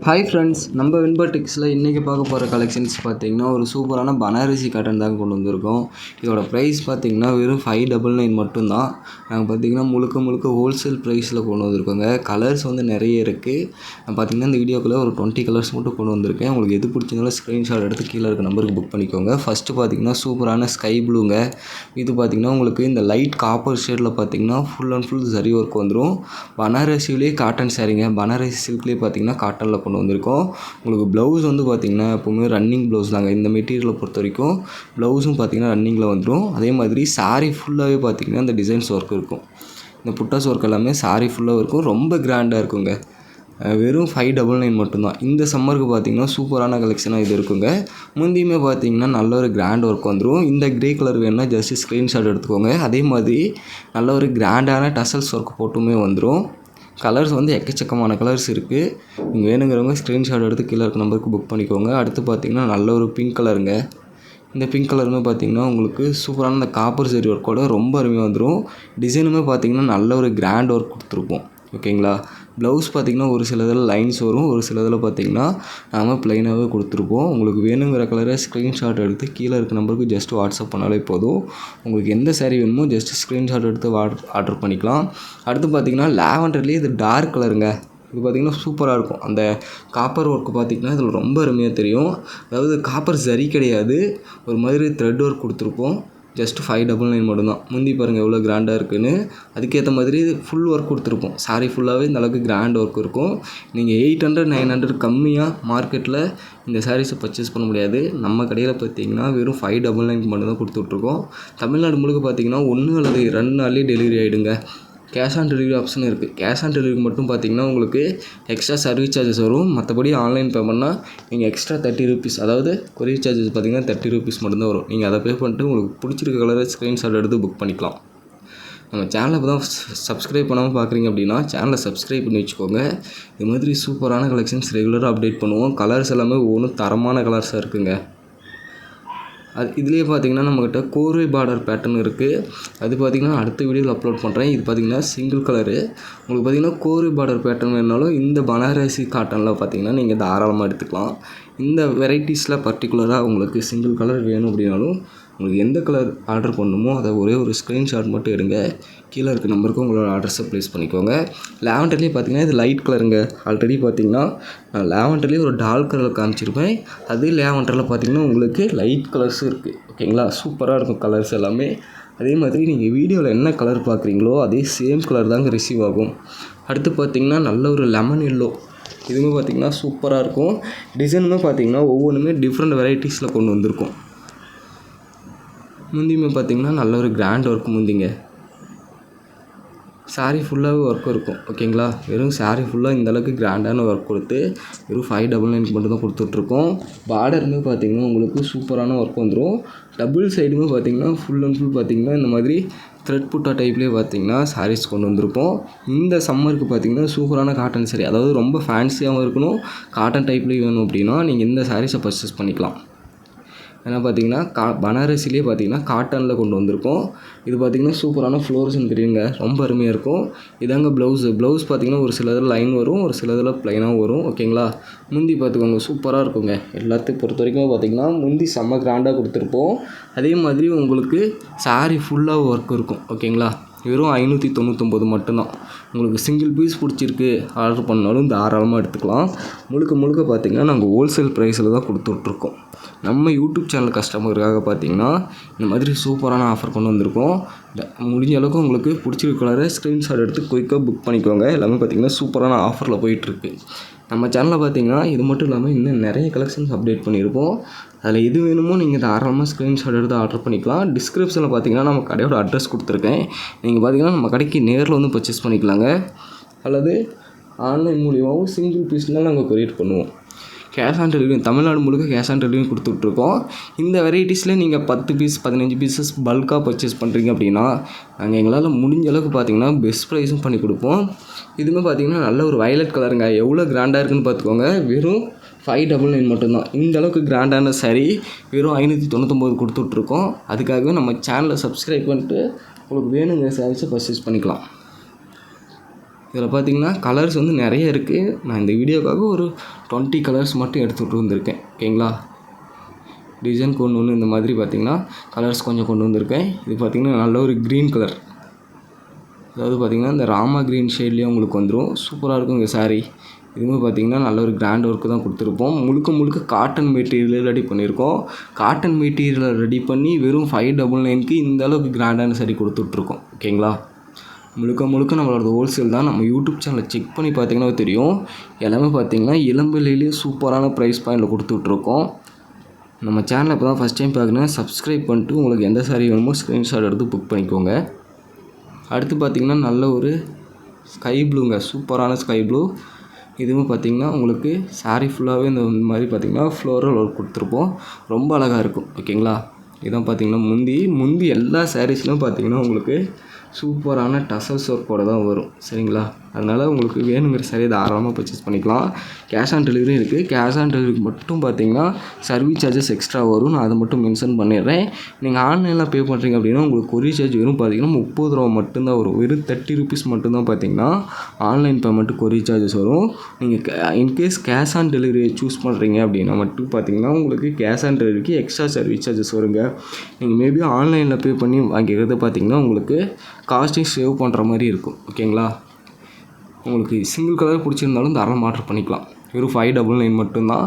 Hi friends, நம்ம வின்பர்டிக்ஸில் இன்றைக்கி பார்க்க போகிற கலெக்ஷன்ஸ் பார்த்திங்கன்னா ஒரு சூப்பரான பனாரசி காட்டன் தாங்க கொண்டு வந்திருக்கோம். இதோட ப்ரைஸ் பார்த்திங்கன்னா வெறும் 599 மட்டும்தான். நாங்கள் பார்த்திங்கன்னா முழுக்க ஹோல்சேல் ப்ரைஸில் கொண்டு வந்திருக்கோங்க. கலர்ஸ் வந்து நிறைய இருக்குது. நான் பார்த்திங்கன்னா இந்த வீடியோக்குள்ளே ஒரு 20 கலர்ஸ் மட்டும் கொண்டு வந்திருக்கேன். உங்களுக்கு எது பிடிச்சிருந்தாலும் ஸ்க்ரீன்ஷாட் எடுத்து கீழே இருக்க நம்பருக்கு புக் பண்ணிக்கோங்க. ஃபஸ்ட்டு பார்த்திங்கன்னா சூப்பரான ஸ்கை ப்ளூங்க. இது பார்த்திங்கன்னா உங்களுக்கு இந்த லைட் காப்பர் ஷேடில் பார்த்திங்கன்னா ஃபுல் அண்ட் ஃபுல் சரி ஒர்க் வந்துடும். பனாரசிலேயே காட்டன் சாரீங்க. பனாரசி சில்க்லேயே பார்த்திங்கன்னா காட்டனில் கொண்டு வந்திருக்கோம். உங்களுக்கு ப்ளவுஸ் வந்து பார்த்திங்கன்னா எப்போவுமே ரன்னிங் ப்ளவுஸ் தாங்க. இந்த மெட்டீரியலை பொறுத்த வரைக்கும் ப்ளவுஸும் பார்த்திங்கன்னா ரன்னிங்கில் வந்துடும். அதே மாதிரி சாரீ ஃபுல்லாகவே பார்த்திங்கன்னா இந்த டிசைன்ஸ் ஒர்க் இருக்கும். இந்த புட்டாஸ் ஒர்க் எல்லாமே சாரீ ஃபுல்லாக இருக்கும். ரொம்ப கிராண்டாக இருக்குங்க. வெறும் 599 மட்டும்தான். இந்த சம்மருக்கு பார்த்திங்கன்னா சூப்பரான கலெக்ஷனாக இது இருக்குங்க. முந்தியுமே பார்த்திங்கன்னா நல்ல ஒரு கிராண்ட் ஒர்க் வந்துடும். இந்த க்ரே கலர் வேணுன்னா ஜஸ்ட்டு ஸ்க்ரீன்ஷாட் எடுத்துக்கோங்க. அதே மாதிரி நல்ல ஒரு கிராண்டான டசல்ஸ் ஒர்க் போட்டுமே வந்துடும். கலர்ஸ் வந்து எக்கச்சக்கமான கலர்ஸ் இருக்குது. நீங்கள் வேணுங்கிறவங்க ஸ்க்ரீன்ஷாட் எடுத்து கீழே இருக்க நம்பருக்கு புக் பண்ணிக்கோங்க. அடுத்து பார்த்திங்கன்னா நல்ல ஒரு பிங்க் கலருங்க. இந்த பிங்க் கலருமே பார்த்திங்கன்னா உங்களுக்கு சூப்பரான இந்த காப்பர் சரி ஒர்க்கோட ரொம்ப அருமையாக வந்துடும். டிசைனுமே பார்த்திங்கன்னா நல்ல ஒரு கிராண்ட் ஒர்க் கொடுத்துருப்போம். ஓகேங்களா. ப்ளவுஸ் பார்த்திங்கன்னா ஒரு சில இதில் லைன்ஸ் வரும், ஒரு சில இதில் பார்த்திங்கன்னா நாம் ப்ளைனாகவே கொடுத்துருப்போம். உங்களுக்கு வேணுங்கிற கலரை ஸ்க்ரீன்ஷாட் எடுத்து கீழே இருக்க நம்பருக்கு ஜஸ்ட் வாட்ஸ்அப் பண்ணாலே போதும். உங்களுக்கு எந்த சாரீ வேணுமோ ஜஸ்ட் ஸ்க்ரீன்ஷாட் எடுத்து ஆர்டர் பண்ணிக்கலாம். அடுத்து பார்த்திங்கன்னா லாவெண்டர்லேயே இது டார்க் கலருங்க. இது பார்த்திங்கன்னா சூப்பராக இருக்கும். அந்த காப்பர் ஒர்க்கு பார்த்திங்கன்னா இதில் ரொம்ப அருமையாக தெரியும். அதாவது காப்பர் சரி கிடையாது, ஒரு மாதிரி த்ரெட் ஒர்க் கொடுத்துருப்போம். ஜஸ்ட் 599 மட்டும்தான். முந்தி பாருங்கள் எவ்வளோ கிராண்டாக இருக்குதுன்னு. அதுக்கேற்ற மாதிரி ஃபுல் ஒர்க் கொடுத்துருப்போம். சாரீ ஃபுல்லாகவே இந்த அளவுக்கு கிராண்ட் ஒர்க் இருக்கும். நீங்கள் 800 900 கம்மியாக மார்க்கெட்டில் இந்த சாரீஸை பர்ச்சேஸ் பண்ண முடியாது. நம்ம கடையில் பார்த்திங்கன்னா வெறும் 599 மட்டும்தான் கொடுத்துட்ருக்கோம். தமிழ்நாடு முழுக்க பார்த்திங்கன்னா 1 அல்லது 2 நாள்லேயே டெலிவரி ஆகிடுங்க. கேஷ் ஆன் டெலிவரி ஆப்ஷன் இருக்குது. கேஷ் ஆன் டெலிவரி மட்டும் பார்த்திங்கன்னா உங்களுக்கு எக்ஸ்ட்ரா சர்வீஸ் சார்ஜஸ் வரும். மற்றபடி ஆன்லைன் பேமெண்ட்னா நீங்கள் எக்ஸ்ட்ரா 30 ரூபீஸ், அதாவது கொரியர் சார்ஜஸ் பார்த்திங்கன்னா 30 ரூபீஸ் மட்டும்தான் வரும். நீங்கள் அதை பே பண்ணிட்டு உங்களுக்கு பிடிச்சிருக்க கலரை ஸ்க்ரீன்ஷாட் எடுத்து புக் பண்ணிக்கலாம். நம்ம சேனலை இப்போ தான் சப்ஸ்கிரைப் பண்ணாமல் பார்க்குறீங்க அப்படின்னா சேனலை சப்ஸ்கிரைப் பண்ணி வச்சுக்கோங்க. இது மாதிரி சூப்பரான கலெக்ஷன்ஸ் ரெகுலராக அப்டேட் பண்ணுவோம். கலர்ஸ் எல்லாமே ஒவ்வொன்றும் தரமான கலர்ஸாக இருக்குங்க. இதுலேயே பார்த்திங்கன்னா நம்மக்கிட்ட கோர்வை பார்டர் பேட்டர்ன் இருக்குது. அது பார்த்திங்கன்னா அடுத்த வீடியோவில் அப்லோட் பண்ணுறேன். இது பார்த்திங்கன்னா சிங்கிள் கலரு. உங்களுக்கு பார்த்திங்கன்னா கோர்வை பார்டர் பேட்டர்ன் வேணுனாலும் இந்த பனாரசி காட்டனில் பார்த்திங்கன்னா நீங்கள் தாராளமாக எடுத்துக்கலாம். இந்த வெரைட்டிஸில் பர்டிகுலராக உங்களுக்கு சிங்கிள் கலர் வேணும் அப்படின்னாலும் உங்களுக்கு எந்த கலர் ஆர்டர் பண்ணணுமோ அதை ஒரே ஒரு ஸ்க்ரீன்ஷாட் மட்டும் எடுங்க. கீழே இருக்க நம்பருக்கு உங்களோட அட்ரஸை ப்ளேஸ் பண்ணிக்கோங்க. லாவெண்டர்லேயே பார்த்திங்கன்னா இது லைட் கலருங்க. ஆல்ரெடி பார்த்திங்கன்னா நான் லாவெண்டர்லேயே ஒரு டார்க் கலர் காமிச்சிருப்பேன். அதே லாவெண்டரில் பார்த்திங்கன்னா உங்களுக்கு லைட் கலர்ஸும் இருக்குது. ஓகேங்களா. சூப்பராக இருக்கும் கலர்ஸ் எல்லாமே. அதே மாதிரி நீங்கள் வீடியோவில் என்ன கலர் பார்க்குறீங்களோ அதே சேம் கலர் தாங்க ரிசீவ் ஆகும். அடுத்து பார்த்திங்கன்னா நல்ல ஒரு லெமன் எல்லோ. இதுவுமே பார்த்திங்கன்னா சூப்பராக இருக்கும். டிசைனுமே பார்த்திங்கன்னா ஒவ்வொன்றுமே டிஃப்ரெண்ட் வெரைட்டிஸில் கொண்டு வந்திருக்கும். முந்தியுமே பார்த்திங்கன்னா நல்ல ஒரு கிராண்ட் ஒர்க் முந்திங்க. சாரீ ஃபுல்லாகவே ஒர்க் இருக்கும். ஓகேங்களா. வெறும் சாரீ ஃபுல்லாக இந்தளவுக்கு கிராண்டான ஒர்க் கொடுத்து வெறும் 599 மட்டும் தான் கொடுத்துட்ருக்கோம். பார்டருமே பார்த்திங்கன்னா உங்களுக்கு சூப்பரான ஒர்க் வந்துடும். டபுள் சைடுமே பார்த்திங்கன்னா ஃபுல் அண்ட் ஃபுல் பார்த்திங்கன்னா இந்த மாதிரி த்ரெட் புட்டா டைப்லேயே பார்த்திங்கன்னா சாரீஸ் கொண்டு வந்திருப்போம். இந்த சம்மருக்கு பார்த்திங்கன்னா சூப்பரான காட்டன் சாரீ, அதாவது ரொம்ப ஃபேன்சியாகவும் இருக்கணும், காட்டன் டைப்லேயும் வேணும் அப்படின்னா நீங்கள் இந்த சாரீஸை பர்ச்சேஸ் பண்ணிக்கலாம். ஏன்னா பார்த்திங்கன்னா பனாரசிலே பார்த்திங்கன்னா காட்டனில் கொண்டு வந்திருக்கோம். இது பார்த்திங்கன்னா சூப்பரான ஃப்ளோரசன் கிரீனுங்க. ரொம்ப அருமையாக இருக்கும். இதாங்க ப்ளவுஸ் பார்த்திங்கன்னா ஒரு சில இதில் லைன் வரும், ஒரு சில இதில் ப்ளைனாகவும் வரும். ஓகேங்களா. முந்தி பார்த்துக்கோங்க சூப்பராக இருக்குங்க. எல்லாத்தையும் பொறுத்த வரைக்கும் பார்த்திங்கன்னா முந்தி செம்ம கிராண்டாக கொடுத்துருப்போம். அதே மாதிரி உங்களுக்கு சாரீ ஃபுல்லாக ஒர்க் இருக்கும். ஓகேங்களா. வெறும் 599 மட்டும்தான். உங்களுக்கு சிங்கிள் பீஸ் பிடிச்சிருக்கு ஆர்டர் பண்ணாலும் தாராளமாக எடுத்துக்கலாம். முழுக்க பார்த்திங்கன்னா நாங்கள் ஹோல்சேல் ப்ரைஸில் தான் கொடுத்துட்ருக்கோம். நம்ம யூடியூப் சேனல் கஸ்டமருக்காக பார்த்திங்கன்னா இந்த மாதிரி சூப்பரான ஆஃபர் கொண்டு வந்திருக்கோம். முடிஞ்ச அளவுக்கு உங்களுக்கு பிடிச்சிருக்க கலரை ஸ்க்ரீன்ஷாட் எடுத்து குயிக்காக புக் பண்ணிக்கோங்க. எல்லாமே பார்த்திங்கன்னா சூப்பரான ஆஃபரில் போயிட்டுருக்கு. நம்ம சேனலில் பார்த்திங்கன்னா இது மட்டும் இல்லாமல் இன்னும் நிறைய கலெக்ஷன்ஸ் அப்டேட் பண்ணியிருப்போம். அதில் எது வேணுமோ நீங்கள் தாராளமாக ஸ்க்ரீன்ஷாட் எடுத்து ஆர்டர் பண்ணிக்கலாம். டிஸ்கிரிப்ஷனில் பார்த்திங்கன்னா நம்ம கடையோட அட்ரஸ் கொடுத்துருக்கேன். நீங்கள் பார்த்திங்கன்னா நம்ம கடைக்கு நேரில் வந்து பர்ச்சேஸ் பண்ணிக்கலாங்க. அல்லது ஆன்லைன் மூலியமாகவும் சிங்கிள் பீஸ்னால் நாங்கள் கொரியர் பண்ணுவோம். கேஷ் ஆன் டெலிவரி தமிழ்நாடு முழுக்க கேஷ் ஆன் டெலிவரி கொடுத்துட்ருக்கோம். இந்த வெரைட்டிஸில் நீங்கள் 10 பீஸ் 15 பீசஸ் பல்காக பர்ச்சேஸ் பண்ணுறீங்க அப்படின்னா நாங்கள் எங்களால் முடிஞ்ச அளவுக்கு பார்த்திங்கன்னா பெஸ்ட் ப்ரைஸும் பண்ணி கொடுப்போம். இதுவுமே பார்த்திங்கன்னா நல்ல ஒரு வயலட் கலருங்க. எவ்வளோ கிராண்டாக இருக்குதுன்னு பார்த்துக்கோங்க. வெறும் 599 மட்டும்தான். இந்த அளவுக்கு கிராண்டான சாரீ வெறும் 599 கொடுத்துட்ருக்கோம். அதுக்காகவே நம்ம சேனலை சப்ஸ்கிரைப் பண்ணிட்டு உங்களுக்கு வேணுங்கிற சாரீஸை பர்ச்சேஸ் பண்ணிக்கலாம். இதில் பார்த்தீங்கன்னா கலர்ஸ் வந்து நிறைய இருக்குது. நான் இந்த வீடியோக்காக ஒரு 20 கலர்ஸ் மட்டும் எடுத்துகிட்டு வந்திருக்கேன். ஓகேங்களா, டிசைன் கொண்டு வந்து இந்த மாதிரி பார்த்தீங்கன்னா கலர்ஸ் கொஞ்சம் கொண்டு வந்திருக்கேன். இது பார்த்திங்கன்னா நல்ல ஒரு க்ரீன் கலர், அதாவது பார்த்திங்கன்னா இந்த ராமா க்ரீன் ஷேட்லேயே உங்களுக்கு வந்துடும். சூப்பராக இருக்கும் இந்த சாரீ. இதுவுமே பார்த்திங்கன்னா நல்ல ஒரு கிராண்ட் ஒர்க்கு தான் கொடுத்துருப்போம். முழுக்க காட்டன் மெட்டீரியல் ரெடி பண்ணியிருக்கோம். காட்டன் மெட்டீரியலை ரெடி பண்ணி வெறும் 599க்கு இந்த அளவுக்கு கிராண்டான சாரீ கொடுத்துட்ருக்கோம். ஓகேங்களா, முழுக்க நம்மளோட ஹோல்சேல் தான். நம்ம யூடியூப் சேனலை செக் பண்ணி பார்த்திங்கன்னா தெரியும். எல்லாமே பார்த்திங்கன்னா இளம்பிள்ளையிலேயே சூப்பரான ப்ரைஸ் பாயிண்டில் கொடுத்துட்ருக்கோம். நம்ம சேனலை இப்போ தான் ஃபஸ்ட் டைம் பார்க்குறேன், சப்ஸ்கிரைப் பண்ணிட்டு உங்களுக்கு எந்த சாரீ வேணுமோ ஸ்க்ரீன்ஷாட் எடுத்து புக் பண்ணிக்கோங்க. அடுத்து பார்த்திங்கன்னா நல்ல ஒரு ஸ்கை ப்ளூங்க, சூப்பரான ஸ்கை ப்ளூ. இதுவும் பார்த்திங்கன்னா உங்களுக்கு சாரீ ஃபுல்லாகவே இந்த மாதிரி பார்த்திங்கன்னா ஃப்ளோரல் ஒர்க் கொடுத்துருப்போம். ரொம்ப அழகாக இருக்கும். ஓகேங்களா, இதான் பார்த்திங்கன்னா முந்தி எல்லா சாரீஸ்லையும் பார்த்திங்கன்னா உங்களுக்கு சூப்பரான டசல்ஸ் ஒர்க்கோடு தான் வரும். சரிங்களா, அதனால் உங்களுக்கு வேணுங்கிற சாரீ தாராளமாக பர்ச்சேஸ் பண்ணிக்கலாம். கேஷ் ஆன் டெலிவரி இருக்குது. கேஷ் ஆன் டெலிவரிக்கு மட்டும் பார்த்திங்கன்னா சர்வீஸ் சார்ஜஸ் எக்ஸ்ட்ரா வரும். நான் அதை மட்டும் மென்ஷன் பண்ணிடுறேன். நீங்கள் ஆன்லைனில் பே பண்ணுறீங்க அப்படின்னா உங்களுக்கு கொரியர் சார்ஜ் வெறும் பார்த்திங்கன்னா 30 ரூபா மட்டும்தான் வரும். வெறும் 30 ருபீஸ் மட்டும்தான் பார்த்திங்கன்னா ஆன்லைன் பேமெண்ட்டு கொரியர் சார்ஜஸ் வரும். நீங்கள் இன்கேஸ் கேஷ் ஆன் டெலிவரியை சூஸ் பண்ணுறீங்க அப்படின்னா மட்டும் பார்த்திங்கன்னா உங்களுக்கு கேஷ் ஆன் டெலிவரிக்கு எக்ஸ்ட்ரா சர்வீஸ் சார்ஜஸ் வருங்க. நீங்கள் மேபி ஆன்லைனில் பே பண்ணி வாங்கிக்கிறது பார்த்திங்கன்னா உங்களுக்கு காஸ்ட்டையும் சேவ் பண்ணுற மாதிரி இருக்கும். ஓகேங்களா, உங்களுக்கு சிங்கிள் கலர் பிடிச்சிருந்தாலும் தாராளமாக ஆர்டர் பண்ணிக்கலாம். வெறும் 599 மட்டும்தான்.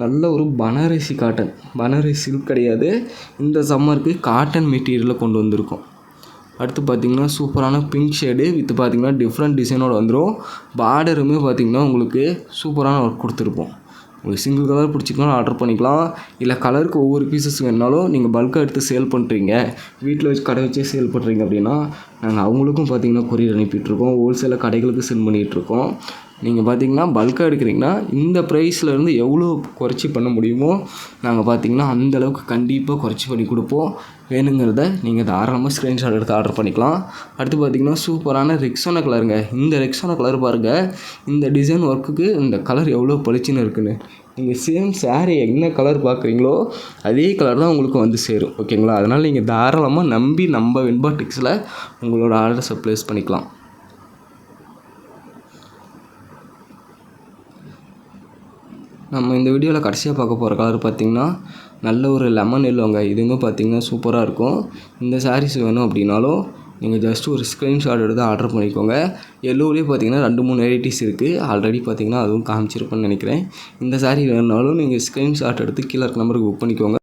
நல்ல ஒரு பனாரசி காட்டன், பனாரசி சில்க் கிடையாது, இந்த சம்மருக்கு காட்டன் மெட்டீரியலில் கொண்டு வந்திருக்கோம். அடுத்து பார்த்திங்கன்னா சூப்பரான பிங்க் ஷேடு வித் பார்த்திங்கன்னா டிஃப்ரெண்ட் டிசைனோடு வந்துடும். பார்டருமே பார்த்திங்கன்னா உங்களுக்கு சூப்பரான ஒர்க் கொடுத்துருப்போம். உங்களுக்கு சிங்கிள் கலர் பிடிச்சிக்கணும் ஆர்டர் பண்ணிக்கலாம். இல்லை கலருக்கு ஒவ்வொரு பீசஸ் வேணுனாலும் நீங்கள் பல்காக எடுத்து சேல் பண்ணுறீங்க, வீட்டில் வச்சு கடை வச்சே சேல் பண்ணுறீங்க அப்படின்னா நாங்கள் அவங்களுக்கும் பார்த்திங்கன்னா கொரியர் அனுப்பிட்டுருக்கோம். ஹோல்சேலில் கடைகளுக்கு சென்ட் பண்ணிகிட்ருக்கோம். நீங்கள் பார்த்திங்கன்னா பல்காக எடுக்கிறீங்கன்னா இந்த ப்ரைஸ்லேருந்து எவ்வளோ குறைச்சி பண்ண முடியுமோ நாங்கள் பார்த்திங்கன்னா அந்தளவுக்கு கண்டிப்பாக குறைச்சி பண்ணி கொடுப்போம். வேணுங்கிறத நீங்கள் தாராளமாக ஸ்க்ரீன்ஷாட் எடுத்து ஆர்டர் பண்ணிக்கலாம். அடுத்து பார்த்திங்கன்னா சூப்பரான ரெக்ஸோனா கலருங்க. இந்த ரெக்ஸோனா கலர் பாருங்கள், இந்த டிசைன் ஒர்க்குக்கு இந்த கலர் எவ்வளோ பளிச்சுன்னு இருக்குன்னு. நீங்கள் சேம் சாரீ என்ன கலர் பார்க்குறீங்களோ அதே கலர் தான் உங்களுக்கு வந்து சேரும். ஓகேங்களா, அதனால் நீங்கள் தாராளமாக நம்பி நம்ம வெண்பாட்டிக்ஸில் உங்களோட ஆர்டர்ஸை ப்ளேஸ் பண்ணிக்கலாம். நம்ம இந்த வீடியோவில் கடைசியாக பார்க்க போகிற கலர் பார்த்திங்கன்னா நல்ல ஒரு லெமன் எல்லோங்க. இதுவுமே பார்த்திங்கன்னா சூப்பராக இருக்கும். இந்த சாரீஸ் வேணும் அப்படின்னாலும் நீங்கள் ஜஸ்ட் ஒரு ஸ்க்ரீன்ஷாட் எடுத்து ஆர்டர் பண்ணிக்கோங்க. எல்லோவிலே பார்த்திங்கன்னா 2-3 வெரைட்டிஸ் இருக்குது. ஆல்ரெடி பார்த்திங்கன்னா அதுவும் காமிச்சிருப்பேன்னு நினைக்கிறேன். இந்த சாரீ வேணுனாலும் நீங்கள் ஸ்க்ரீன்ஷாட் எடுத்து கீழே இருக்க நம்பருக்கு புக் பண்ணிக்கோங்க.